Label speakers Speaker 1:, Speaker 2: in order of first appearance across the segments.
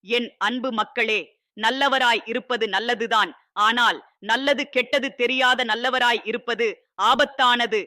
Speaker 1: என் அன்பு மக்களே, நல்லவராய் இருப்பது நல்லதுதான். ஆனால் நல்லது கெட்டது தெரியாத நல்லவராய் இருப்பது ஆபத்தானது.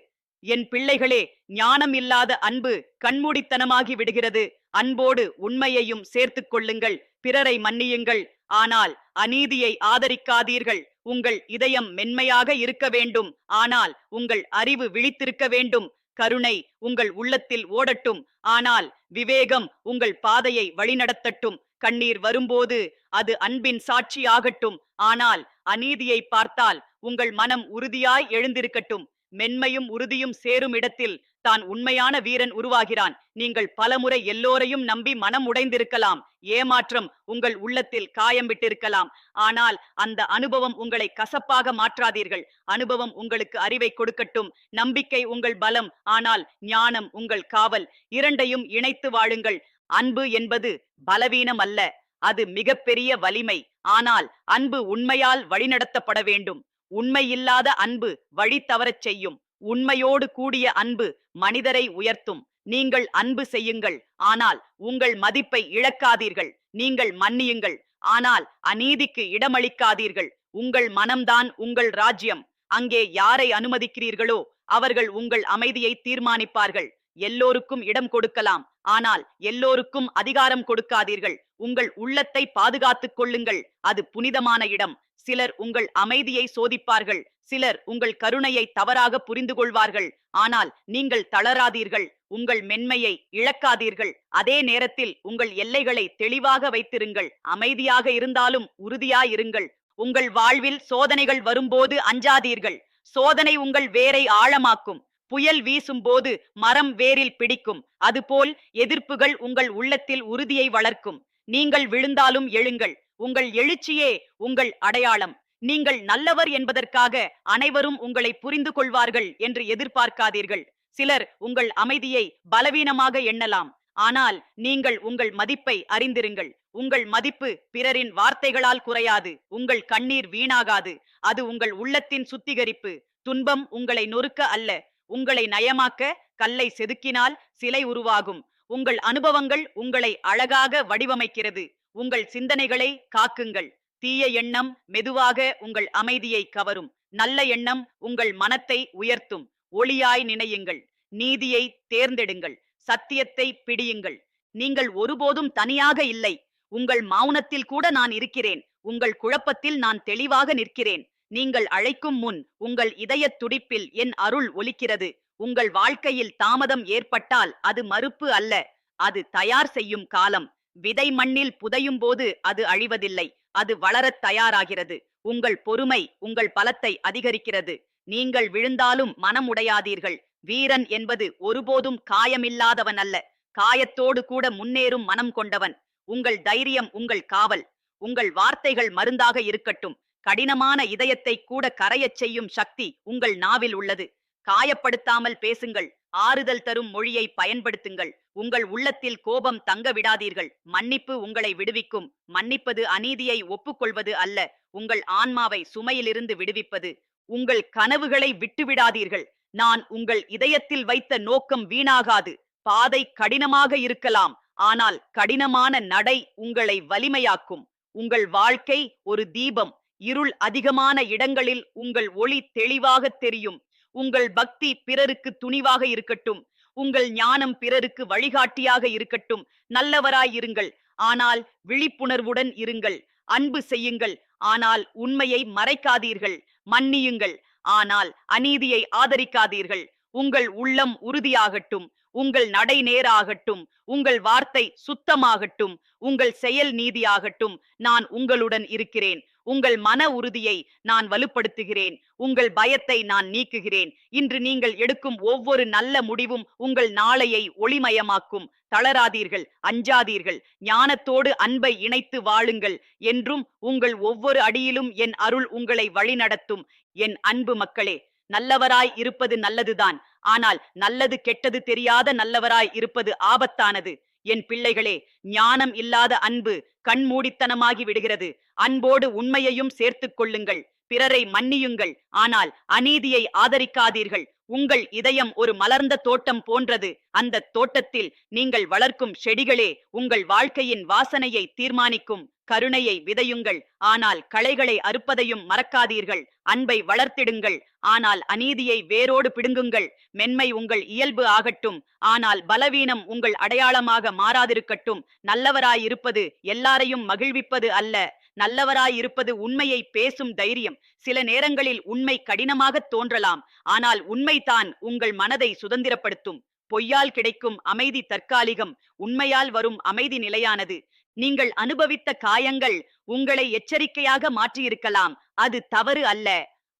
Speaker 1: என் பிள்ளைகளே, ஞானம் இல்லாத அன்பு கண்மூடித்தனமாகி விடுகிறது. அன்போடு உண்மையையும் சேர்த்துக் கொள்ளுங்கள். பிறரை மன்னியுங்கள். ஆனால் அநீதியை ஆதரிக்காதீர்கள். உங்கள் இதயம் மென்மையாக இருக்க வேண்டும். ஆனால் உங்கள் அறிவு விழித்திருக்க வேண்டும். கருணை உங்கள் உள்ளத்தில் ஓடட்டும். ஆனால் விவேகம் உங்கள் பாதையை வழிநடத்தட்டும். கண்ணீர் வரும்போது அது அன்பின் சாட்சி ஆகட்டும். ஆனால் அநீதியை பார்த்தால் உங்கள் மனம் உறுதியாய் எழுந்திருக்கட்டும். மென்மையும் உறுதியும் சேரும் இடத்தில் தான் உண்மையான வீரன் உருவாகிறான். நீங்கள் பலமுறை எல்லோரையும் நம்பி மனம் உடைந்திருக்கலாம். ஏமாற்றம் உங்கள் உள்ளத்தில் காயம் விட்டிருக்கலாம். ஆனால் அந்த அனுபவம் உங்களை கசப்பாக மாற்றாதீர்கள். அனுபவம் உங்களுக்கு அறிவை கொடுக்கட்டும். நம்பிக்கை உங்கள் பலம், ஆனால் ஞானம் உங்கள் காவல். இரண்டையும் இணைத்து வாழுங்கள். அன்பு என்பது பலவீனம் அல்ல, அது மிகப்பெரிய வலிமை. ஆனால் அன்பு உண்மையால் வழிநடத்தப்பட வேண்டும். உண்மையில்லாத அன்பு வழி தவறச் செய்யும். உண்மையோடு கூடிய அன்பு மனிதரை உயர்த்தும். நீங்கள் அன்பு செய்யுங்கள், ஆனால் உங்கள் மதிப்பை இழக்காதீர்கள். நீங்கள் மன்னியுங்கள், ஆனால் அநீதிக்கு இடமளிக்காதீர்கள். உங்கள் மனம்தான் உங்கள் ராஜ்யம். அங்கே யாரை அனுமதிக்கிறீர்களோ அவர்கள் உங்கள் அமைதியை தீர்மானிப்பார்கள். எல்லோருக்கும் இடம் கொடுக்கலாம், ஆனால் எல்லோருக்கும் அதிகாரம் கொடுக்காதீர்கள். உங்கள் உள்ளத்தை பாதுகாத்துக் கொள்ளுங்கள், அது புனிதமான இடம். சிலர் உங்கள் அமைதியை சோதிப்பார்கள், சிலர் உங்கள் கருணையை தவறாக புரிந்து கொள்வார்கள். ஆனால் நீங்கள் தளராதீர்கள், உங்கள் மென்மையை இழக்காதீர்கள். அதே நேரத்தில் உங்கள் எல்லைகளை தெளிவாக வைத்திருங்கள். அமைதியாக இருந்தாலும் உறுதியாயிருங்கள். உங்கள் வாழ்வில் சோதனைகள் வரும்போது அஞ்சாதீர்கள். சோதனை உங்கள் வேரை ஆழமாக்கும். புயல் வீசும் போது மரம் வேரில் பிடிக்கும். அதுபோல் எதிர்ப்புகள் உங்கள் உள்ளத்தில் உறுதியை வளர்க்கும். நீங்கள் விழுந்தாலும் எழுங்கள். உங்கள் எழுச்சியே உங்கள் அடையாளம். நீங்கள் நல்லவர் என்பதற்காக அனைவரும் உங்களை புரிந்து கொள்வார்கள் என்று எதிர்பார்க்காதீர்கள். சிலர் உங்கள் அமைதியை பலவீனமாக எண்ணலாம். ஆனால் நீங்கள் உங்கள் மதிப்பை அறிந்திருங்கள். உங்கள் மதிப்பு பிறரின் வார்த்தைகளால் குறையாது. உங்கள் கண்ணீர் வீணாகாது. அது உங்கள் உள்ளத்தின் சுத்திகரிப்பு. துன்பம் உங்களை நொறுக்க அல்ல, உங்களை நயமாக்க. கல்லை செதுக்கினால் சிலை உருவாகும். உங்கள் அனுபவங்கள் உங்களை அழகாக வடிவமைக்கிறது. உங்கள் சிந்தனைகளை காக்குங்கள். தீய எண்ணம் மெதுவாக உங்கள் அமைதியை கவரும். நல்ல எண்ணம் உங்கள் மனத்தை உயர்த்தும். ஒளியாய் நினையுங்கள். நீதியை தேர்ந்தெடுங்கள். சத்தியத்தை பிடியுங்கள். நீங்கள் ஒருபோதும் தனியாக இல்லை. உங்கள் மௌனத்தில் கூட நான் இருக்கிறேன். உங்கள் குழப்பத்தில் நான் தெளிவாக நிற்கிறேன். நீங்கள் அழைக்கும் முன் உங்கள் இதயத் துடிப்பில் என் அருள் ஒலிக்கிறது. உங்கள் வாழ்க்கையில் தாமதம் ஏற்பட்டால் அது மறுப்பு அல்ல, அது தயார் செய்யும் காலம். விதை மண்ணில் புதையும் போது அது அழிவதில்லை, அது வளரத் தயாராகிறது. உங்கள் பொறுமை உங்கள் பலத்தை அதிகரிக்கிறது. நீங்கள் விழுந்தாலும் மனம் உடையாதீர்கள். வீரன் என்பது ஒருபோதும் காயமில்லாதவன் அல்ல, காயத்தோடு கூட முன்னேறும் மனம் கொண்டவன். உங்கள் தைரியம் உங்கள் காவல். உங்கள் வார்த்தைகள் மருந்தாக இருக்கட்டும். கடினமான இதயத்தை கூட கரையச் செய்யும் சக்தி உங்கள் நாவில் உள்ளது. காயப்படுத்தாமல் பேசுங்கள். ஆறுதல் தரும் மொழியை பயன்படுத்துங்கள். உங்கள் உள்ளத்தில் கோபம் தங்க விடாதீர்கள். மன்னிப்பு உங்களை விடுவிக்கும். மன்னிப்பது அநீதியை ஒப்புக்கொள்வது அல்ல, உங்கள் ஆன்மாவை சுமையிலிருந்து விடுவிப்பது. உங்கள் கனவுகளை விட்டுவிடாதீர்கள். நான் உங்கள் இதயத்தில் வைத்த நோக்கம் வீணாகாது. பாதை கடினமாக இருக்கலாம், ஆனால் கடினமான நடை உங்களை வலிமையாக்கும். உங்கள் வாழ்க்கை ஒரு தீபம். இருள் அதிகமான இடங்களில் உங்கள் ஒளி தெளிவாக தெரியும். உங்கள் பக்தி பிறருக்கு துணிவாக இருக்கட்டும். உங்கள் ஞானம் பிறருக்கு வழிகாட்டியாக இருக்கட்டும். நல்லவராய் இருங்கள், ஆனால் விழிப்புணர்வுடன் இருங்கள். அன்பு செய்யுங்கள், ஆனால் உண்மையை மறைக்காதீர்கள். மன்னியுங்கள், ஆனால் அநீதியை ஆதரிக்காதீர்கள். உங்கள் உள்ளம் உறுதியாகட்டும். உங்கள் நடை நேராகட்டும். உங்கள் வார்த்தை சுத்தமாகட்டும். உங்கள் செயல் நீதியாகட்டும். நான் உங்களுடன் இருக்கிறேன். உங்கள் மன உறுதியை நான் வலுப்படுத்துகிறேன். உங்கள் பயத்தை நான் நீக்குகிறேன். இன்று நீங்கள் எடுக்கும் ஒவ்வொரு நல்ல முடிவும் உங்கள் நாளையை ஒளிமயமாக்கும். தளராதீர்கள், அஞ்சாதீர்கள். ஞானத்தோடு அன்பை இணைத்து வாழுங்கள். என்றும் உங்கள் ஒவ்வொரு அடியிலும் என் அருள் உங்களை வழிநடத்தும். என் அன்பு மக்களே, நல்லவராய் இருப்பது நல்லதுதான். ஆனால் நல்லது கெட்டது தெரியாத நல்லவராய் இருப்பது ஆபத்தானது. என் பிள்ளைகளே, ஞானம் இல்லாத அன்பு கண்மூடித்தனமாகி விடுகிறது. அன்போடு உண்மையையும் சேர்த்துக் கொள்ளுங்கள். பிறரை மன்னியுங்கள், ஆனால் அநீதியை ஆதரிக்காதீர்கள். உங்கள் இதயம் ஒரு மலர்ந்த தோட்டம் போன்றது. அந்த தோட்டத்தில் நீங்கள் வளர்க்கும் செடிகளே உங்கள் வாழ்க்கையின் வாசனையை தீர்மானிக்கும். கருணையை விதையுங்கள், ஆனால் களைகளை அறுப்பதையும் மறக்காதீர்கள். அன்பை வளர்த்திடுங்கள், ஆனால் அநீதியை வேரோடு பிடுங்குங்கள். மென்மை உங்கள் இயல்பு ஆகட்டும், ஆனால் பலவீனம் உங்கள் அடையாளமாக மாறாதிருக்கட்டும். நல்லவராயிருப்பது எல்லாரையும் மகிழ்விப்பது அல்ல, நல்லவராயிருப்பது உண்மையை பேசும் தைரியம். சில நேரங்களில் உண்மை கடினமாக தோன்றலாம், ஆனால் உண்மைதான் உங்கள் மனதை சுதந்திரப்படுத்தும். பொய்யால் கிடைக்கும் அமைதி தற்காலிகம், உண்மையால் வரும் அமைதி நிலையானது. நீங்கள் அனுபவித்த காயங்கள் உங்களை எச்சரிக்கையாக மாற்றியிருக்கலாம். அது தவறு அல்ல.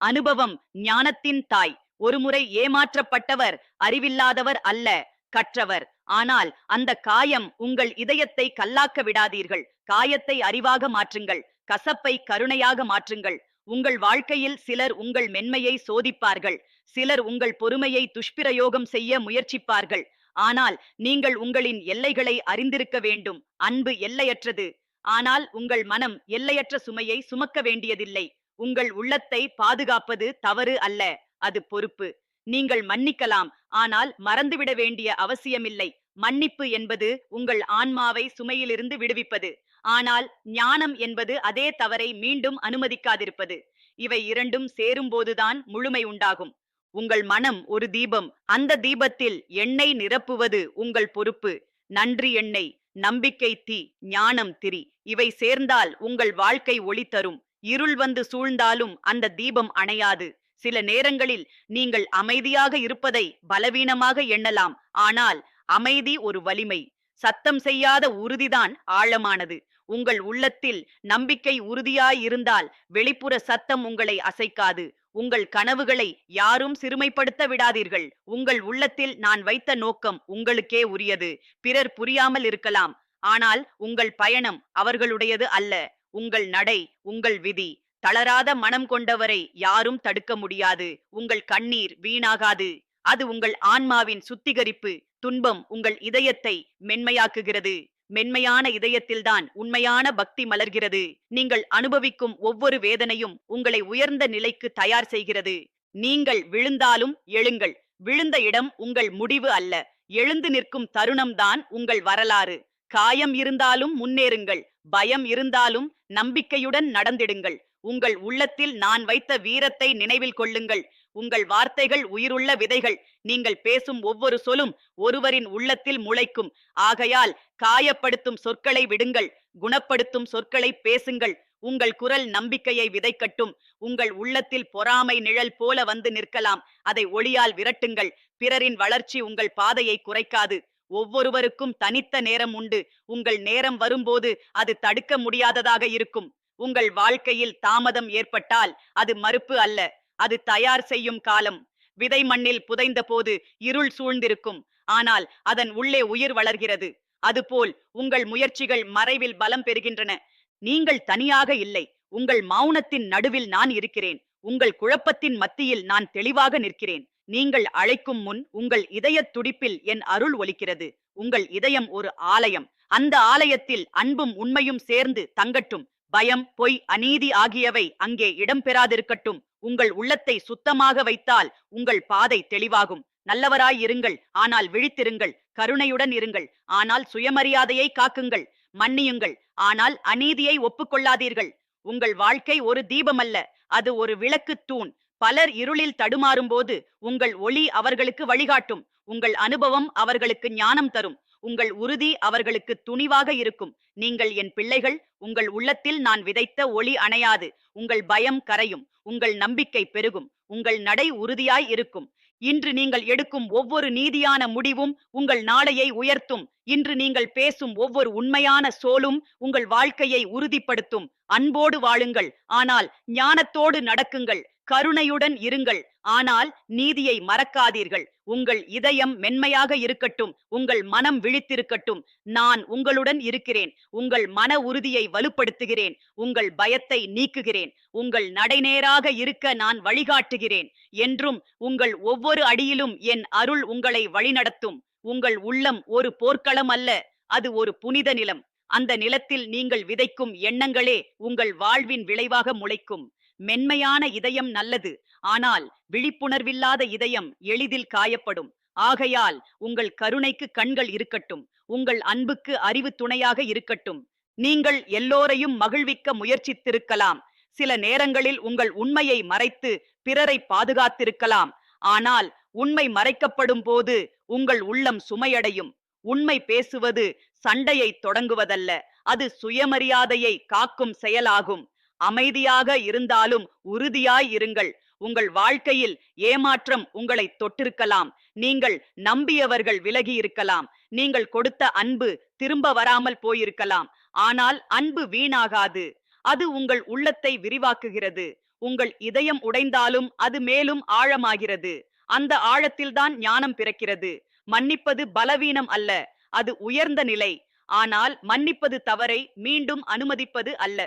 Speaker 1: அனுபவம் ஞானத்தின் தாய். ஒருமுறை ஏமாற்றப்பட்டவர் அறிவில்லாதவர் அல்ல, கற்றவர். ஆனால் அந்த காயம் உங்கள் இதயத்தை கல்லாக்க விடாதீர்கள். காயத்தை அறிவாக மாற்றுங்கள், கசப்பை கருணையாக மாற்றுங்கள். உங்கள் வாழ்க்கையில் சிலர் உங்கள் மென்மையை சோதிப்பார்கள், சிலர் உங்கள் பொறுமையை துஷ்பிரயோகம் செய்ய முயற்சிப்பார்கள். ஆனால் நீங்கள் உங்களின் எல்லைகளை அறிந்திருக்க வேண்டும். அன்பு எல்லையற்றது, ஆனால் உங்கள் மனம் எல்லையற்ற சுமையை சுமக்க வேண்டியதில்லை. உங்கள் உள்ளத்தை பாதுகாப்பது தவறு அல்ல, அது பொறுப்பு. நீங்கள் மன்னிக்கலாம், ஆனால் மறந்துவிட வேண்டிய அவசியமில்லை. மன்னிப்பு என்பது உங்கள் ஆன்மாவை சுமையிலிருந்து விடுவிப்பது. ஆனால் ஞானம் என்பது அதே தவறை மீண்டும் அனுமதிக்காதிருப்பது. இவை இரண்டும் சேரும்போதுதான் முழுமை உண்டாகும். உங்கள் மனம் ஒரு தீபம், அந்த தீபத்தில் எண்ணெய் நிரப்புவது உங்கள் பொறுப்பு. நன்றி எண்ணெய், நம்பிக்கை தீ, ஞானம் திரி. இவை சேர்ந்தால் உங்கள் வாழ்க்கை ஒளி தரும். இருள் வந்து சூழ்ந்தாலும் அந்த தீபம் அணையாது. சில நேரங்களில் நீங்கள் அமைதியாக இருப்பதை பலவீனமாக எண்ணலாம், ஆனால் அமைதி ஒரு வலிமை. சத்தம் செய்யாத உறுதிதான் ஆழமானது. உங்கள் உள்ளத்தில் நம்பிக்கை உறுதியாய் இருந்தால் வெளிப்புற சத்தம் உங்களை அசைக்காது. உங்கள் கனவுகளை யாரும் சிறுமைப்படுத்த விடாதீர்கள். உங்கள் உள்ளத்தில் நான் வைத்த நோக்கம் உங்களுக்கே உரியது. பிறர் புரியாமல் இருக்கலாம், ஆனால் உங்கள் பயணம் அவர்களுடையது அல்ல. உங்கள் நடை உங்கள் விதி. தளராத மனம் கொண்டவரை யாரும் தடுக்க முடியாது. உங்கள் கண்ணீர் வீணாகாது, அது உங்கள் ஆன்மாவின் சுத்திகரிப்பு. துன்பம் உங்கள் இதயத்தை மென்மையாக்குகிறது. மென்மையான இதயத்தில்தான் உண்மையான பக்தி மலர்கிறது. நீங்கள் அனுபவிக்கும் ஒவ்வொரு வேதனையும் உங்களை உயர்ந்த நிலைக்கு தயார் செய்கிறது. நீங்கள் விழுந்தாலும் எழுங்கள். விழுந்த இடம் உங்கள் முடிவு அல்ல, எழுந்து நிற்கும் தருணம்தான் உங்கள் வரலாறு. காயம் இருந்தாலும் முன்னேறுங்கள், பயம் இருந்தாலும் நம்பிக்கையுடன் நடந்திடுங்கள். உங்கள் உள்ளத்தில் நான் வைத்த வீரத்தை நினைவில் கொள்ளுங்கள். உங்கள் வார்த்தைகள் உயிருள்ள விதைகள். நீங்கள் பேசும் ஒவ்வொரு சொல்லும் ஒருவரின் உள்ளத்தில் முளைக்கும். ஆகையால் காயப்படுத்தும் சொற்களை விடுங்கள், குணப்படுத்தும் சொற்களை பேசுங்கள். உங்கள் குரல் நம்பிக்கையை விதைக்கட்டும். உங்கள் உள்ளத்தில் பொறாமை நிழல் போல வந்து நிற்கலாம், அதை ஒளியால் விரட்டுங்கள். பிறரின் வளர்ச்சி உங்கள் பாதையை குறைக்காது. ஒவ்வொருவருக்கும் தனித்த நேரம் உண்டு. உங்கள் நேரம் வரும்போது அது தடுக்க முடியாததாக இருக்கும். உங்கள் வாழ்க்கையில் தாமதம் ஏற்பட்டால் அது மறுப்பு அல்ல, அது தயார் செய்யும் காலம். விதை மண்ணில் புதைந்த போது இருள் சூழ்ந்திருக்கும், ஆனால் அதன் உள்ளே உயிர் வளர்கிறது. அதுபோல் உங்கள் முயற்சிகள் மறைவில் பலம் பெறுகின்றன. நீங்கள் தனியாக இல்லை. உங்கள் மௌனத்தின் நடுவில் நான் இருக்கிறேன். உங்கள் குழப்பத்தின் மத்தியில் நான் தெளிவாக நிற்கிறேன். நீங்கள் அழைக்கும் முன் உங்கள் இதய துடிப்பில் என் அருள் ஒலிக்கிறது. உங்கள் இதயம் ஒரு ஆலயம். அந்த ஆலயத்தில் அன்பும் உண்மையும் சேர்ந்து தங்கட்டும். பயம், பொய், அநீதி ஆகியவை அங்கே இடம் பெறாதிருக்கட்டும். உங்கள் உள்ளத்தை சுத்தமாக வைத்தால் உங்கள் பாதை தெளிவாகும். நல்லவராய் இருங்கள், ஆனால் விழித்திருங்கள். கருணையுடன் இருங்கள், ஆனால் சுயமரியாதையை காக்குங்கள். மன்னியுங்கள், ஆனால் அநீதியை ஒப்புக்கொள்ளாதீர்கள். உங்கள் வாழ்க்கை ஒரு தீபமல்ல, அது ஒரு விளக்கு தூண். பலர் இருளில் தடுமாறும் போது உங்கள் ஒளி அவர்களுக்கு வழிகாட்டும். உங்கள் அனுபவம் அவர்களுக்கு ஞானம் தரும். உங்கள் உறுதி அவர்களுக்கு துணிவாக இருக்கும். நீங்கள் என் பிள்ளைகள். உங்கள் உள்ளத்தில் நான் விதைத்த ஒளி அணையாது. உங்கள் பயம் கரையும், உங்கள் நம்பிக்கை பெருகும், உங்கள் நடை உறுதியாய் இருக்கும். இன்று நீங்கள் எடுக்கும் ஒவ்வொரு நீதியான முடிவும் உங்கள் நாளையை உயர்த்தும். இன்று நீங்கள் பேசும் ஒவ்வொரு உண்மையான சோலும் உங்கள் வாழ்க்கையை உறுதிப்படுத்தும். அன்போடு வாழுங்கள், ஆனால் ஞானத்தோடு நடக்குங்கள். கருணையுடன் இருங்கள், ஆனால் நீதியை மறக்காதீர்கள். உங்கள் இதயம் மென்மையாக இருக்கட்டும், உங்கள் மனம் விழித்திருக்கட்டும். நான் உங்களுடன் இருக்கிறேன். உங்கள் மன உறுதியை வலுப்படுத்துகிறேன். உங்கள் பயத்தை நீக்குகிறேன். உங்கள் நடைநேராக இருக்க நான் வழிகாட்டுகிறேன். என்றும் உங்கள் ஒவ்வொரு அடியிலும் என் அருள் உங்களை வழிநடத்தும். உங்கள் உள்ளம் ஒரு போர்க்களம் அல்ல, அது ஒரு புனித நிலம். அந்த நிலத்தில் நீங்கள் விதைக்கும் எண்ணங்களே உங்கள் வாழ்வின் விளைவாக முளைக்கும். மென்மையான இதயம் நல்லது, ஆனால் விழிப்புணர்வில்லாத இதயம் எளிதில் காயப்படும். ஆகையால் உங்கள் கருணைக்கு கண்கள் இருக்கட்டும், உங்கள் அன்புக்கு அறிவு துணையாக இருக்கட்டும். நீங்கள் எல்லோரையும் மகிழ்விக்க முயற்சித்திருக்கலாம். சில நேரங்களில் உங்கள் உண்மையை மறைத்து பிறரை பாதுகாத்திருக்கலாம். ஆனால் உண்மை மறைக்கப்படும் போது உங்கள் உள்ளம் சுமையடையும். உண்மை பேசுவது சண்டையை தொடங்குவதல்ல, அது சுயமரியாதையை காக்கும் செயலாகும். அமைதியாக இருந்தாலும் உறுதியாய் இருங்கள். உங்கள் வாழ்க்கையில் ஏமாற்றம் உங்களை தொட்டிருக்கலாம். நீங்கள் நம்பியவர்கள் விலகி இருக்கலாம். நீங்கள் கொடுத்த அன்பு திரும்ப வராமல் போயிருக்கலாம். ஆனால் அன்பு வீணாகாது. அது உங்கள் உள்ளத்தை விரிவாக்குகிறது. உங்கள் இதயம் உடைந்தாலும் அது மேலும் ஆழமாகிறது. அந்த ஆழத்தில்தான் ஞானம் பிறக்கிறது. மன்னிப்பது பலவீனம் அல்ல, அது உயர்ந்த நிலை. ஆனால் மன்னிப்பது தவறை மீண்டும் அனுமதிப்பது அல்ல.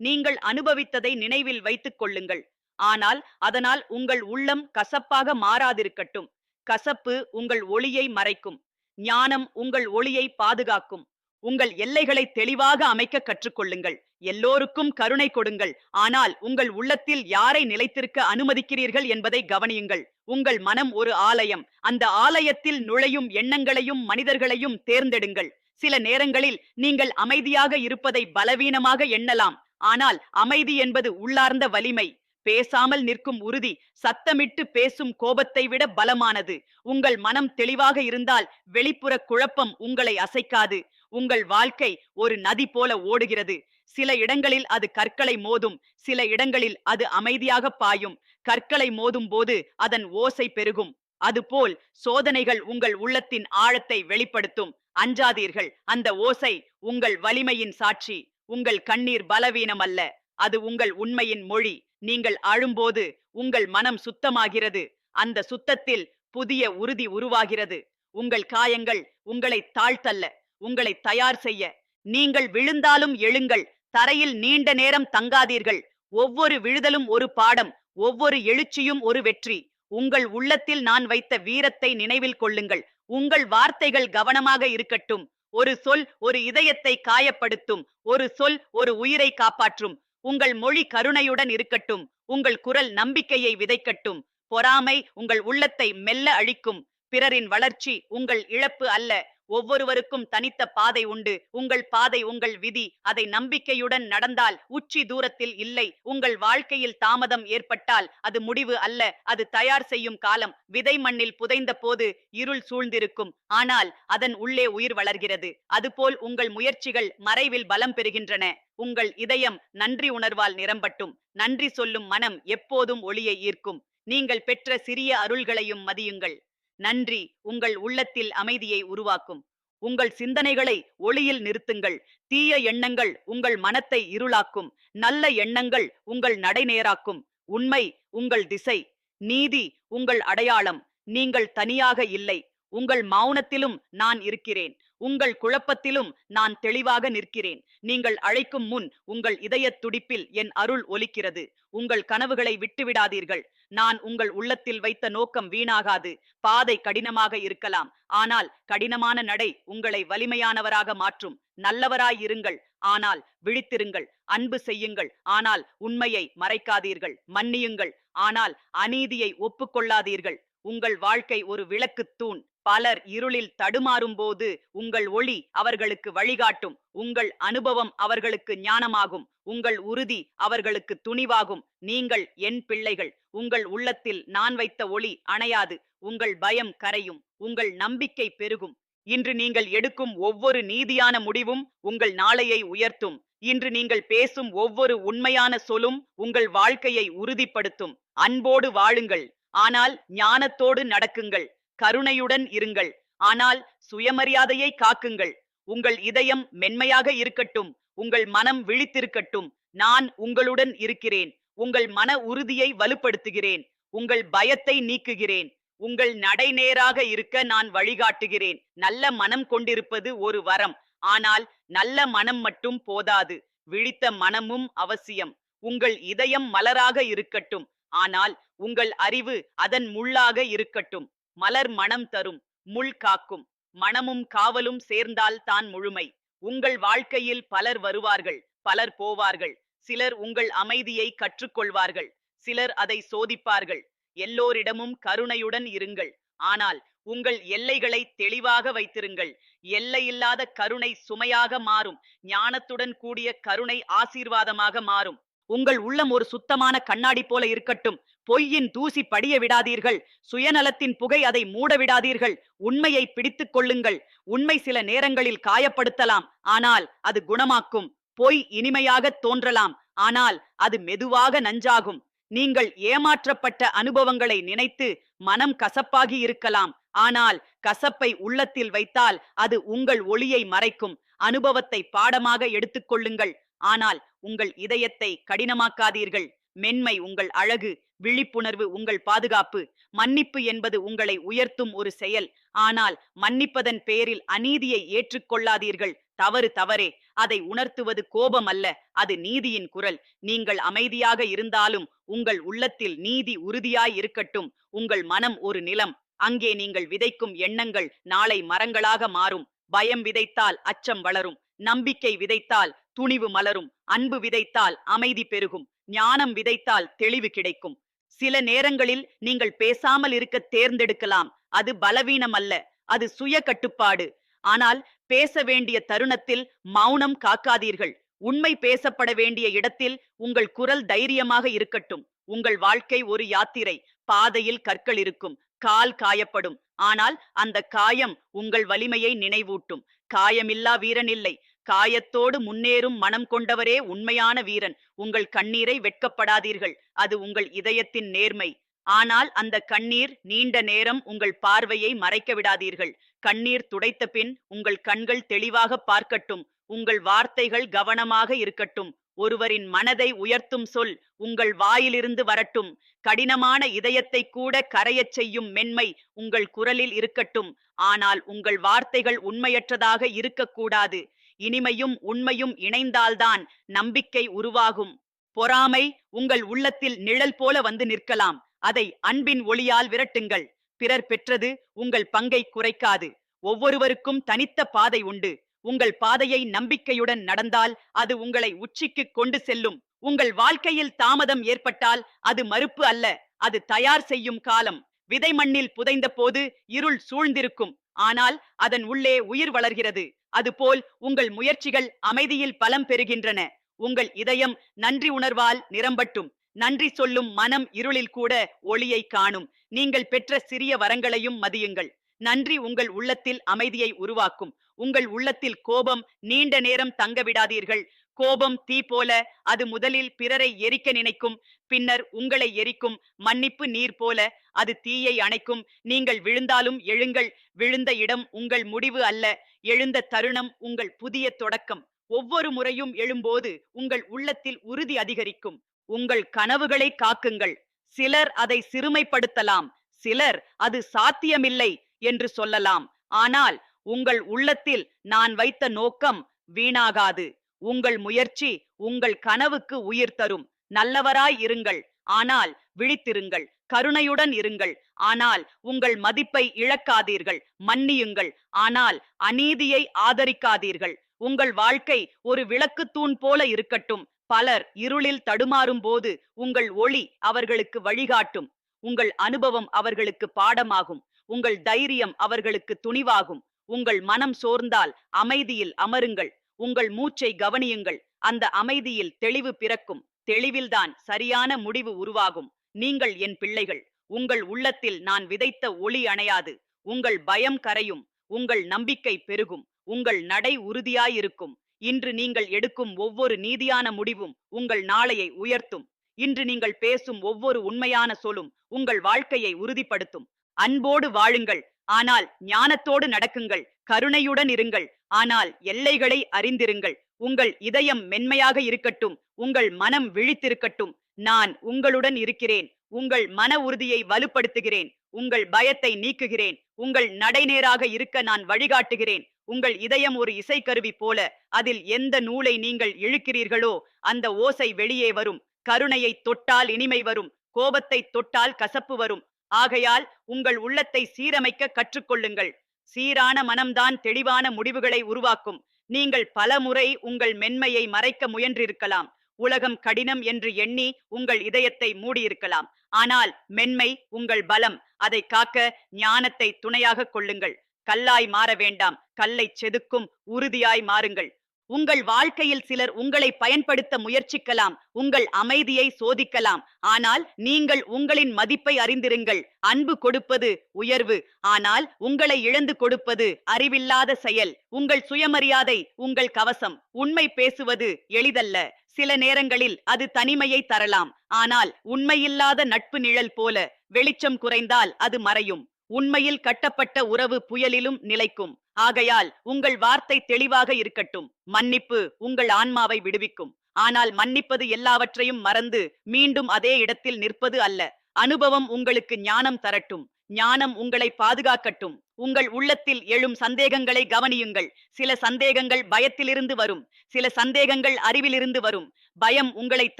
Speaker 1: நீங்கள் அனுபவித்ததை நினைவில் வைத்துக் கொள்ளுங்கள். ஆனால் அதனால் உங்கள் உள்ளம் கசப்பாக மாறாதிருக்கட்டும். கசப்பு உங்கள் ஒளியை மறைக்கும். ஞானம் உங்கள் ஒளியை பாதுகாக்கும். உங்கள் எல்லைகளை தெளிவாக அமைக்க கற்றுக்கொள்ளுங்கள். எல்லோருக்கும் கருணை கொடுங்கள். ஆனால் உங்கள் உள்ளத்தில் யாரை நிலைத்திருக்க அனுமதிக்கிறீர்கள் என்பதை கவனியுங்கள். உங்கள் மனம் ஒரு ஆலயம். அந்த ஆலயத்தில் நுழையும் எண்ணங்களையும் மனிதர்களையும் தேர்ந்தெடுங்கள். சில நேரங்களில் நீங்கள் அமைதியாக இருப்பதை பலவீனமாக எண்ணலாம். ஆனால் அமைதி என்பது உள்ளார்ந்த வலிமை. பேசாமல் நிற்கும் உறுதி சத்தமிட்டு பேசும் கோபத்தை விட பலமானது. உங்கள் மனம் தெளிவாக இருந்தால் வெளிப்புற குழப்பம் உங்களை அசைக்காது. உங்கள் வாழ்க்கை ஒரு நதி போல ஓடுகிறது. சில இடங்களில் அது கற்களை மோதும், சில இடங்களில் அது அமைதியாக பாயும். கற்களை மோதும் போது அதன் ஓசை பெருகும். அதுபோல் சோதனைகள் உங்கள் உள்ளத்தின் ஆழத்தை வெளிப்படுத்தும். அஞ்சாதீர்கள், அந்த ஓசை உங்கள் வலிமையின் சாட்சி. உங்கள் கண்ணீர் பலவீனம் அல்ல, அது உங்கள் உண்மையின் மொழி. நீங்கள் அழும்போது உங்கள் மனம் சுத்தமாகிறது. அந்த சுத்தத்தில் புதிய உறுதி உருவாகிறது. உங்கள் காயங்கள் உங்களை தாழ்த்தல்ல, உங்களை தயார் செய்ய. நீங்கள் விழுந்தாலும் எழுங்கள். தரையில் நீண்ட நேரம் தங்காதீர்கள். ஒவ்வொரு விழுதலும் ஒரு பாடம், ஒவ்வொரு எழுச்சியும் ஒரு வெற்றி. உங்கள் உள்ளத்தில் நான் வைத்த வீரத்தை நினைவில் கொள்ளுங்கள். உங்கள் வார்த்தைகள் கவனமாக இருக்கட்டும். ஒரு சொல் ஒரு இதயத்தை காயப்படுத்தும். ஒரு சொல் ஒரு உயிரை காப்பாற்றும். உங்கள் மொழி கருணையுடன் இருக்கட்டும். உங்கள் குரல் நம்பிக்கையை விதைக்கட்டும். பொறாமை உங்கள் உள்ளத்தை மெல்ல அழிக்கும். பிறரின் வளர்ச்சி உங்கள் இழப்பு அல்ல. ஒவ்வொருவருக்கும் தனித்த பாதை உண்டு. உங்கள் பாதை உங்கள் விதி. அதை நம்பிக்கையுடன் நடந்தால் உச்சி தூரத்தில் இல்லை. உங்கள் வாழ்க்கையில் தாமதம் ஏற்பட்டால் அது முடிவு அல்ல, அது தயார் செய்யும் காலம். விதை மண்ணில் புதைந்த போது இருள் சூழ்ந்திருக்கும், ஆனால் அதன் உள்ளே உயிர் வளர்கிறது. அதுபோல் உங்கள் முயற்சிகள் மறைவில் பலம் பெறுகின்றன. உங்கள் இதயம் நன்றி உணர்வால் நிரம்பட்டும். நன்றி சொல்லும் மனம் எப்போதும் ஒளியை ஈர்க்கும். நீங்கள் பெற்ற சிறிய அருள்களையும் மதியுங்கள். நன்றி உங்கள் உள்ளத்தில் அமைதியை உருவாக்கும். உங்கள் சிந்தனைகளை ஒளியில் நிறுத்துங்கள். தீய எண்ணங்கள் உங்கள் மனத்தை இருளாக்கும். நல்ல எண்ணங்கள் உங்கள் நடைநேராக்கும். உண்மை உங்கள் திசை, நீதி உங்கள் அடையாளம். நீங்கள் தனியாக இல்லை. உங்கள் மௌனத்திலும் நான் இருக்கிறேன். உங்கள் குழப்பத்திலும் நான் தெளிவாக நிற்கிறேன். நீங்கள் அழைக்கும் முன் உங்கள் இதயத் துடிப்பில் என் அருள் ஒலிக்கிறது. உங்கள் கனவுகளை விட்டுவிடாதீர்கள். நான் உங்கள் உள்ளத்தில் வைத்த நோக்கம் வீணாகாது. பாதை கடினமாக இருக்கலாம், ஆனால் கடினமான நடை உங்களை வலிமையானவராக மாற்றும். நல்லவராய் இருங்கள், ஆனால் விழித்திருங்கள். அன்பு செய்யுங்கள், ஆனால் உண்மையை மறைக்காதீர்கள். மன்னியுங்கள், ஆனால் அநீதியை ஒப்புக்கொள்ளாதீர்கள். உங்கள் வாழ்க்கை ஒரு விளக்குத் தூண். பலர் இருளில் தடுமாறும் போது உங்கள் ஒளி அவர்களுக்கு வழிகாட்டும். உங்கள் அனுபவம் அவர்களுக்கு ஞானமாகும். உங்கள் உறுதி அவர்களுக்கு துணிவாகும். நீங்கள் என் பிள்ளைகள். உங்கள் உள்ளத்தில் நான் வைத்த ஒளி அணையாது. உங்கள் பயம் கரையும். உங்கள் நம்பிக்கை பெருகும். இன்று நீங்கள் எடுக்கும் ஒவ்வொரு நீதியான முடிவும் உங்கள் நாளையை உயர்த்தும். இன்று நீங்கள் பேசும் ஒவ்வொரு உண்மையான சொல்லும் உங்கள் வாழ்க்கையை உறுதிப்படுத்தும். அன்போடு வாழுங்கள், ஆனால் ஞானத்தோடு நடக்குங்கள். கருணையுடன் இருங்கள், ஆனால் சுயமரியாதையை காக்குங்கள். உங்கள் இதயம் மென்மையாக இருக்கட்டும். உங்கள் மனம் விழித்திருக்கட்டும். நான் உங்களுடன் இருக்கிறேன். உங்கள் மன உறுதியை வலுப்படுத்துகிறேன். உங்கள் பயத்தை நீக்குகிறேன். உங்கள் நடை நேராக இருக்க நான் வழிகாட்டுகிறேன். நல்ல மனம் கொண்டிருப்பது ஒரு வரம், ஆனால் நல்ல மனம் மட்டும் போதாது. விழித்த மனமும் அவசியம். உங்கள் இதயம் மலராக இருக்கட்டும், ஆனால் உங்கள் அறிவு அதன் முள்ளாக இருக்கட்டும். மலர் மனம் தரும், முள் காக்கும். மனமும் காவலும் சேர்ந்தால் தான் முழுமை. உங்கள் வாழ்க்கையில் பலர் வருவார்கள், பலர் போவார்கள். சிலர் உங்கள் அமைதியை கற்றுக்கொள்வார்கள், சிலர் அதை சோதிப்பார்கள். எல்லோரிடமும் கருணையுடன் இருங்கள், ஆனால் உங்கள் எல்லைகளை தெளிவாக வைத்திருங்கள். எல்லையில்லாத கருணை சுமையாக மாறும், ஞானத்துடன் கூடிய கருணை ஆசீர்வாதமாக மாறும். உங்கள் உள்ளம் ஒரு சுத்தமான கண்ணாடி போல இருக்கட்டும். பொய்யின் தூசி படிய விடாதீர்கள், சுயநலத்தின் புகை அதை மூட விடாதீர்கள். உண்மையை பிடித்துக் கொள்ளுங்கள். உண்மை சில நேரங்களில் காயப்படுத்தலாம், ஆனால் அது குணமாக்கும். பொய் இனிமையாக தோன்றலாம், ஆனால் அது மெதுவாக நஞ்சாகும். நீங்கள் ஏமாற்றப்பட்ட அனுபவங்களை நினைத்து மனம் கசப்பாகி இருக்கலாம், ஆனால் கசப்பை உள்ளத்தில் வைத்தால் அது உங்கள் ஒளியை மறைக்கும். அனுபவத்தை பாடமாக எடுத்துக்கொள்ளுங்கள், ஆனால் உங்கள் இதயத்தை கடினமாக்காதீர்கள். மென்மை உங்கள் அழகு, விழிப்புணர்வு உங்கள் பாதுகாப்பு. மன்னிப்பு என்பது உங்களை உயர்த்தும் ஒரு செயல், ஆனால் மன்னிப்பதன் பேரில் அநீதியை ஏற்றுக்கொள்ளாதீர்கள். தவறு தவறே, அதை உணர்த்துவது கோபம் அல்ல, அது நீதியின் குரல். நீங்கள் அமைதியாக இருந்தாலும் உங்கள் உள்ளத்தில் நீதி உறுதியாய் இருக்கட்டும். உங்கள் மனம் ஒரு நிலம், அங்கே நீங்கள் விதைக்கும் எண்ணங்கள் நாளை மரங்களாக மாறும். பயம் விதைத்தால் அச்சம் வளரும், நம்பிக்கை விதைத்தால் துணிவு மலரும், அன்பு விதைத்தால் அமைதி பெருகும், ஞானம் விதைத்தால் தெளிவு கிடைக்கும். சில நேரங்களில் நீங்கள் பேசாமல் இருக்க தேர்ந்தெடுக்கலாம். அது பலவீனம் அல்ல, அது சுய கட்டுப்பாடு. ஆனால் பேச வேண்டிய தருணத்தில் மௌனம் காக்காதீர்கள். உண்மை பேசப்பட வேண்டிய இடத்தில் உங்கள் குரல் தைரியமாக இருக்கட்டும். உங்கள் வாழ்க்கை ஒரு யாத்திரை, பாதையில் கற்கள் இருக்கும், கால் காயப்படும், ஆனால் அந்த காயம் உங்கள் வலிமையை நினைவூட்டும். காயமில்லா வீரன் இல்லை, காயத்தோடு முன்னேறும் மனம் கொண்டவரே உண்மையான வீரன். உங்கள் கண்ணீரை வெட்கப்படாதீர்கள், அது உங்கள் இதயத்தின் நேர்மை. ஆனால் அந்த கண்ணீர் நீண்ட நேரம் உங்கள் பார்வையை மறைக்க விடாதீர்கள். கண்ணீர் துடைத்த பின் உங்கள் கண்கள் தெளிவாக பார்க்கட்டும். உங்கள் வார்த்தைகள் கவனமாக இருக்கட்டும். ஒருவரின் மனதை உயர்த்தும் சொல் உங்கள் வாயிலிருந்து வரட்டும். கடினமான இதயத்தை கூட கரையச் செய்யும் மென்மை உங்கள் குரலில் இருக்கட்டும். ஆனால் உங்கள் வார்த்தைகள் உண்மையற்றதாக இருக்கக்கூடாது. இனிமையும் உண்மையும் இணைந்தால்தான் நம்பிக்கை உருவாகும். பொறாமை உங்கள் உள்ளத்தில் நிழல் போல வந்து நிற்கலாம், அதை அன்பின் ஒளியால் விரட்டுங்கள். பிறர் பெற்றது உங்கள் பங்கை குறைக்காது. ஒவ்வொருவருக்கும் தனித்த பாதை உண்டு. உங்கள் பாதையை நம்பிக்கையுடன் நடந்தால் அது உங்களை உச்சிக்கு கொண்டு செல்லும். உங்கள் வாழ்க்கையில் தாமதம் ஏற்பட்டால் அது மறுப்பு அல்ல, அது தயார் செய்யும் காலம். விதை மண்ணில் புதைந்த போது இருள் சூழ்ந்திருக்கும், ஆனால் அதன் உள்ளே உயிர் வளர்கிறது. அதுபோல் உங்கள் முயற்சிகள் அமைதியில் பலம் பெறுகின்றன. உங்கள் இதயம் நன்றி உணர்வால் நிரம்பட்டும். நன்றி சொல்லும் மனம் இருளில் கூட ஒளியை காணும். நீங்கள் பெற்ற சிறிய வரங்களையும் மதியுங்கள். நன்றி உங்கள் உள்ளத்தில் அமைதியை உருவாக்கும். உங்கள் உள்ளத்தில் கோபம் நீண்ட நேரம் தங்க விடாதீர்கள். கோபம் தீ போல, அது முதலில் பிறரை எரிக்க நினைக்கும், பின்னர் உங்களை எரிக்கும். மன்னிப்பு நீர் போல, அது தீயை அணைக்கும். நீங்கள் விழுந்தாலும் எழுங்கள். விழுந்த இடம் உங்கள் முடிவு அல்ல, எழுந்த தருணம் உங்கள் புதிய தொடக்கம். ஒவ்வொரு முறையும் எழும்போது உங்கள் உள்ளத்தில் உறுதி அதிகரிக்கும். உங்கள் கனவுகளை காக்குங்கள். சிலர் அதை சிறுமைப்படுத்தலாம், சிலர் அது சாத்தியமில்லை என்று சொல்லலாம். ஆனால் உங்கள் உள்ளத்தில் நான் வைத்த நோக்கம் வீணாகாது. உங்கள் முயற்சி உங்கள் கனவுக்கு உயிர் தரும். நல்லவராய் இருங்கள், ஆனால் விழித்திருங்கள். கருணையுடன் இருங்கள், ஆனால் உங்கள் மதிப்பை இழக்காதீர்கள். மன்னியுங்கள், ஆனால் அநீதியை ஆதரிக்காதீர்கள். உங்கள் வாழ்க்கை ஒரு விளக்குத்தூண் போல இருக்கட்டும். பலர் இருளில் தடுமாறும் போது உங்கள் ஒளி அவர்களுக்கு வழிகாட்டும். உங்கள் அனுபவம் அவர்களுக்கு பாடமாகும். உங்கள் தைரியம் அவர்களுக்கு துணிவாகும். உங்கள் மனம் சோர்ந்தால் அமைதியில் அமருங்கள். உங்கள் மூச்சை கவனியுங்கள். அந்த அமைதியில் தெளிவு பிறக்கும். தெளிவில்தான் சரியான முடிவு உருவாகும். நீங்கள் என் பிள்ளைகள். உங்கள் உள்ளத்தில் நான் விதைத்த ஒளி அணையாது. உங்கள் பயம் கரையும், உங்கள் நம்பிக்கை பெருகும், உங்கள் நடை உறுதியாயிருக்கும். இன்று நீங்கள் எடுக்கும் ஒவ்வொரு நீதியான முடிவும் உங்கள் நாளையை உயர்த்தும். இன்று நீங்கள் பேசும் ஒவ்வொரு உண்மையான சொல்லும் உங்கள் வாழ்க்கையை உறுதிப்படுத்தும். அன்போடு வாழுங்கள், ஆனால் ஞானத்தோடு நடக்குங்கள். கருணையுடன் இருங்கள், ஆனால் எல்லைகளை அறிந்திருங்கள். உங்கள் இதயம் மென்மையாக இருக்கட்டும், உங்கள் மனம் விழித்திருக்கட்டும். நான் உங்களுடன் இருக்கிறேன். உங்கள் மன உறுதியை வலுப்படுத்துகிறேன். உங்கள் பயத்தை நீக்குகிறேன். உங்கள் நடைநேராக இருக்க நான் வழிகாட்டுகிறேன். உங்கள் இதயம் ஒரு இசைக்கருவி போல, அதில் எந்த நூலை நீங்கள் இழுக்கிறீர்களோ அந்த ஓசை வெளியே வரும். கருணையை தொட்டால் இனிமை வரும், கோபத்தை தொட்டால் கசப்பு வரும். ஆகையால் உங்கள் உள்ளத்தை சீரமைக்க கற்றுக்கொள்ளுங்கள். சீரான மனம்தான் தெளிவான முடிவுகளை உருவாக்கும். நீங்கள் பலமுறை உங்கள் மென்மையை மறைக்க முயன்றிருக்கலாம். உலகம் கடினம் என்று எண்ணி உங்கள் இதயத்தை மூடியிருக்கலாம். ஆனால் மென்மை உங்கள் பலம். அதை காக்க ஞானத்தை துணையாக கொள்ளுங்கள். கல்லாய் மாற வேண்டாம், கல்லை செதுக்கும் உறுதியாய் மாறுங்கள். உங்கள் வாழ்க்கையில் சிலர் உங்களை பயன்படுத்த முயற்சிக்கலாம், உங்கள் அமைதியை சோதிக்கலாம். ஆனால் நீங்கள் உங்களின் மதிப்பை அறிந்திருங்கள். அன்பு கொடுப்பது உயர்வு, ஆனால் உங்களை இழந்து கொடுப்பது அறிவில்லாத செயல். உங்கள் சுயமரியாதை உங்கள் கவசம். உண்மை பேசுவது எளிதல்ல. சில நேரங்களில் அது தனிமையை தரலாம். ஆனால் உண்மையில்லாத நட்பு நிழல் போல, வெளிச்சம் குறைந்தால் அது மறையும். உண்மையில் கட்டப்பட்ட உறவு புயலிலும் நிலைக்கும். ஆகையால் உங்கள் வார்த்தை தெளிவாக இருக்கட்டும். மன்னிப்பு உங்கள் ஆன்மாவை விடுவிக்கும். ஆனால் மன்னிப்பது எல்லாவற்றையும் மறந்து மீண்டும் அதே இடத்தில் நிற்பது அல்ல. அனுபவம் உங்களுக்கு ஞானம் தரட்டும். ஞானம் உங்களை பாதுகாக்கட்டும். உங்கள் உள்ளத்தில் எழும் சந்தேகங்களை கவனியுங்கள். சில சந்தேகங்கள் பயத்திலிருந்து வரும், சில சந்தேகங்கள் அறிவிலிருந்து வரும். பயம் உங்களை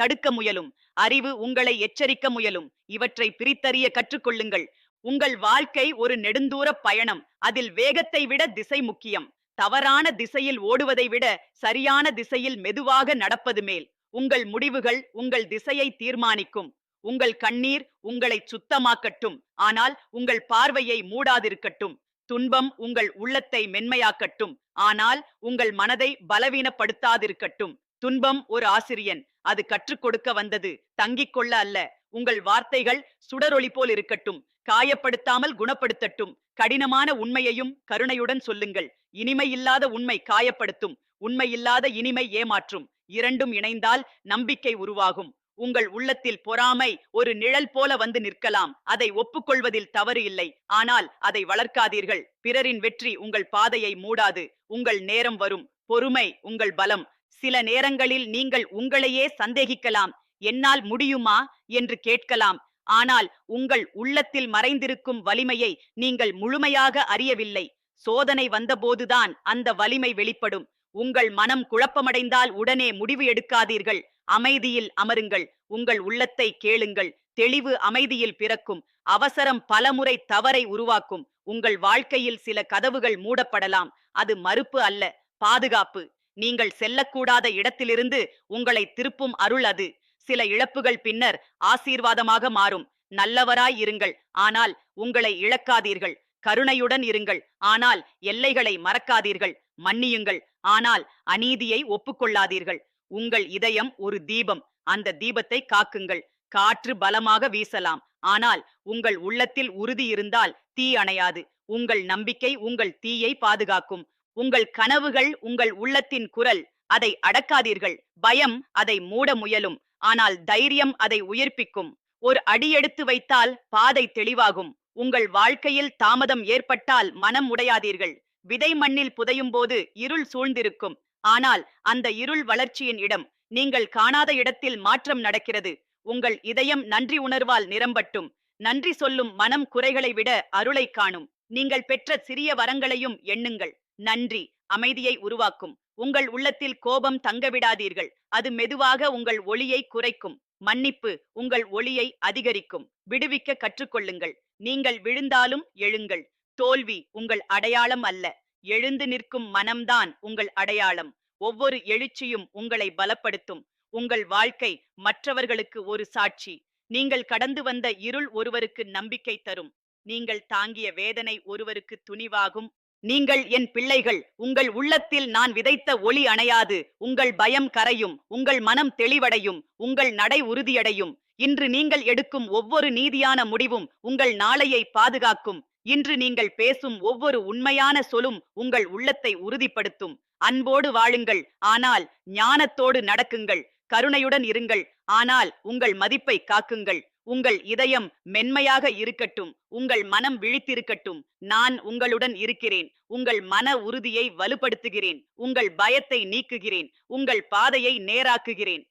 Speaker 1: தடுக்க முயலும், அறிவு உங்களை எச்சரிக்க முயலும். இவற்றை பிரித்தறிய கற்றுக்கொள்ளுங்கள். உங்கள் வாழ்க்கை ஒரு நெடுந்தூர பயணம். அதில் வேகத்தை விட திசை முக்கியம். தவறான திசையில் ஓடுவதை விட சரியான திசையில் மெதுவாக நடப்பது மேல். உங்கள் முடிவுகள் உங்கள் திசையை தீர்மானிக்கும். உங்கள் கண்ணீர் உங்களை சுத்தமாக்கட்டும், ஆனால் உங்கள் பார்வையை மூடாதிருக்கட்டும். துன்பம் உங்கள் உள்ளத்தை மென்மையாக்கட்டும், ஆனால் உங்கள் மனதை பலவீனப்படுத்தாதிருக்கட்டும். துன்பம் ஒரு ஆசிரியன். அது கற்றுக் கொடுக்க வந்தது, தங்கிக் கொள்ள அல்ல. உங்கள் வார்த்தைகள் சுடரொளி போல் இருக்கட்டும், காயப்படுத்தாமல் குணப்படுத்தட்டும். கடினமான உண்மையையும் கருணையுடன் சொல்லுங்கள். இனிமை இல்லாத உண்மை காயப்படுத்தும், உண்மையில்லாத இனிமை ஏமாற்றும். இரண்டும் இணைந்தால் நம்பிக்கை உருவாகும். உங்கள் உள்ளத்தில் பொறாமை ஒரு நிழல் போல வந்து நிற்கலாம். அதை ஒப்புக்கொள்வதில் தவறு இல்லை, ஆனால் அதை வளர்க்காதீர்கள். பிறரின் வெற்றி உங்கள் பாதையை மூடாது. உங்கள் நேரம் வரும். பொறுமை உங்கள் பலம். சில நேரங்களில் நீங்கள் உங்களையே சந்தேகிக்கலாம். என்னால் முடியுமா என்று கேட்கலாம். ஆனால் உங்கள் உள்ளத்தில் மறைந்திருக்கும் வலிமையை நீங்கள் முழுமையாக அறியவில்லை. சோதனை வந்தபோதுதான் அந்த வலிமை வெளிப்படும். உங்கள் மனம் குழப்பமடைந்தால் உடனே முடிவு எடுக்காதீர்கள். அமைதியில் அமருங்கள். உங்கள் உள்ளத்தை கேளுங்கள். தெளிவு அமைதியில் பிறக்கும். அவசரம் பலமுறை தவறை உருவாக்கும். உங்கள் வாழ்க்கையில் சில கதவுகள் மூடப்படலாம். அது மறுப்பு அல்ல, பாதுகாப்பு. நீங்கள் செல்லக்கூடாத இடத்திலிருந்து உங்களை திருப்பும் அருள் அது. சில இழப்புகள் பின்னர் ஆசீர்வாதமாக மாறும். நல்லவராய் இருங்கள், ஆனால் உங்களை இழக்காதீர்கள். கருணையுடன் இருங்கள், ஆனால் எல்லைகளை மறக்காதீர்கள். மன்னியுங்கள், ஆனால் அநீதியை ஒப்புக்கொள்ளாதீர்கள். உங்கள் இதயம் ஒரு தீபம். அந்த தீபத்தை காக்குங்கள். காற்று பலமாக வீசலாம், ஆனால் உங்கள் உள்ளத்தில் உறுதி இருந்தால் தீ அணையாது. உங்கள் நம்பிக்கை உங்கள் தீயை பாதுகாக்கும். உங்கள் கனவுகள் உங்கள் உள்ளத்தின் குரல். அதை அடக்காதீர்கள். பயம் அதை மூட முயலும், ஆனால் தைரியம் அதை உயிர்ப்பிக்கும். ஒரு அடி எடுத்து வைத்தால் பாதை தெளிவாகும். உங்கள் வாழ்க்கையில் தாமதம் ஏற்பட்டால் மனம் உடையாதீர்கள். விதை மண்ணில் புதையும் போது இருள் சூழ்ந்திருக்கும், ஆனால் அந்த இருள் வளர்ச்சியின் இடம். நீங்கள் காணாத இடத்தில் மாற்றம் நடக்கிறது. உங்கள் இதயம் நன்றி உணர்வால் நிரம்பட்டும். நன்றி சொல்லும் மனம் குறைகளை விட அருளை காணும். நீங்கள் பெற்ற சிறிய வரங்களையும் எண்ணுங்கள். நன்றி அமைதியை உருவாக்கும். உங்கள் உள்ளத்தில் கோபம் தங்கவிடாதீர்கள். அது மெதுவாக உங்கள் ஒளியை குறைக்கும். மன்னிப்பு உங்கள் ஒளியை அதிகரிக்கும். விடுவிக்க கற்றுக்கொள்ளுங்கள். நீங்கள் விழுந்தாலும் எழுங்கள். தோல்வி உங்கள் அடையாளம் அல்ல, எழுந்து நிற்கும் மனம்தான் உங்கள் அடையாளம். ஒவ்வொரு எழுச்சியும் உங்களை பலப்படுத்தும். உங்கள் வாழ்க்கை மற்றவர்களுக்கு ஒரு சாட்சி. நீங்கள் கடந்து வந்த இருள் ஒருவருக்கு நம்பிக்கை தரும். நீங்கள் தாங்கிய வேதனை ஒருவருக்கு துணிவாகும். நீங்கள் என் பிள்ளைகள். உங்கள் உள்ளத்தில் நான் விதைத்த ஒளி அணையாது. உங்கள் பயம் கரையும், உங்கள் மனம் தெளிவடையும், உங்கள் நடை உறுதியடையும். இன்று நீங்கள் எடுக்கும் ஒவ்வொரு நீதியான முடிவும் உங்கள் நாளையை பாதுகாக்கும். இன்று நீங்கள் பேசும் ஒவ்வொரு உண்மையான சொலும் உங்கள் உள்ளத்தை உறுதிப்படுத்தும். அன்போடு வாழுங்கள், ஆனால் ஞானத்தோடு நடக்குங்கள். கருணையுடன் இருங்கள், ஆனால் உங்கள் மதிப்பை காக்குங்கள். உங்கள் இதயம் மென்மையாக இருக்கட்டும். உங்கள் மனம் விழித்திருக்கட்டும். நான் உங்களுடன் இருக்கிறேன். உங்கள் மன உறுதியை வலுப்படுத்துகிறேன். உங்கள் பயத்தை நீக்குகிறேன். உங்கள் பாதையை நேராக்குகிறேன்.